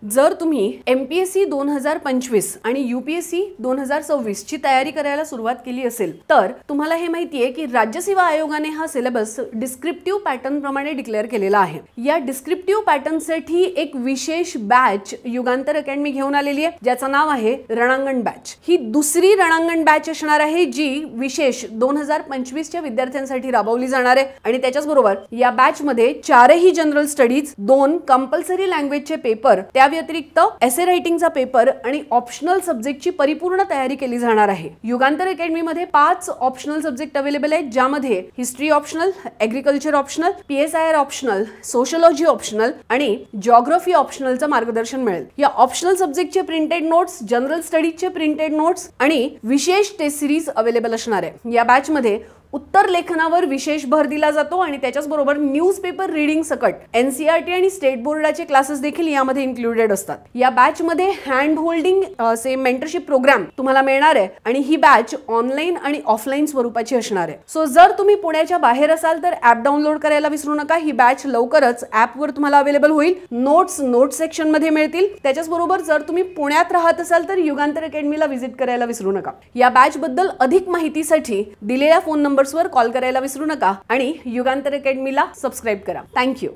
जर तुम्ही MPSC 2025 आणि UPSC 2026 ची तयारी करायला सुरुवात केली असेल तर तुम्हाला हे माहिती आहे की राज्य सेवा आयोगाने हा सिलेबस डिस्क्रिप्टिव्ह पॅटर्न प्रमाणे डिक्लेअर केलेला आहे। या डिस्क्रिप्टिव्ह पॅटर्न साठी एक विशेष बॅच युगांतर अकॅडमी घेऊन आलेली आहे ज्याचं नाव आहे रणांगण बॅच। ही दुसरी रणांगण बॅच असणार आहे जी विशेष 2025 च्या विद्यार्थ्यांसाठी राबवली जाणार आहे आणि त्याच्याच बरोबर या बॅच मध्ये 4ही जनरल स्टडीज, 2 कंपल्सरी लँग्वेजचे पेपर, त्या व्यतिरिक्त एसे रायटिंगचा पेपर आणि ऑप्शनल सब्जेक्टची परिपूर्ण तयारी केली जाणार आहे। युगांतर अकॅडमी मध्ये 5 ऑप्शनल सब्जेक्ट अवेलेबल आहेत ज्यामध्ये history optional, agriculture optional, PSIR optional, sociology optional आणि जिओग्राफी ऑप्शनलचं मार्गदर्शन मिळेल। या ऑप्शनल सब्जेक्टचे प्रिंटेड नोट्स, जनरल स्टडीजचे प्रिंटेड नोट्स आणि विशेष टेस्ट सिरीज अवेलेबल असणार आहे। या बॅच मध्ये उत्तर लेखनावर विशेष भर दिला जातो आणि त्याच्याच बरोबर न्यूजपेपर रीडिंग सकट NCERT आणि स्टेट बोर्डाचे क्लासेस देखील यामध्ये इन्क्लुडेड असतात। या बॅच मध्ये हँड होल्डिंग से मेंटरशिप प्रोग्राम तुम्हाला मिळणार आहे आणि ही बॅच ऑनलाइन आणि ऑफलाइन स्वरूपाची असणार आहे। सो जर तुम्ही पुण्याच्या बाहेर असाल तर ॲप डाउनलोड करायला विसरू नका। ही बॅच लवकरच ॲपवर तुम्हाला अवेलेबल होईल। नोट सेक्शन मध्ये मिळतील। त्याच्याच बरोबर जर तुम्ही पुण्यात राहत असाल तर युगांतर अकॅडमीला व्हिजिट करायला विसरू नका। या बॅच बद्दल अधिक माहितीसाठी दिलेल्या फोन नंबरवर कॉल करायला विसरू नका आणि युगांतर अकॅडमीला सबस्क्राइब करा। थँक्यू।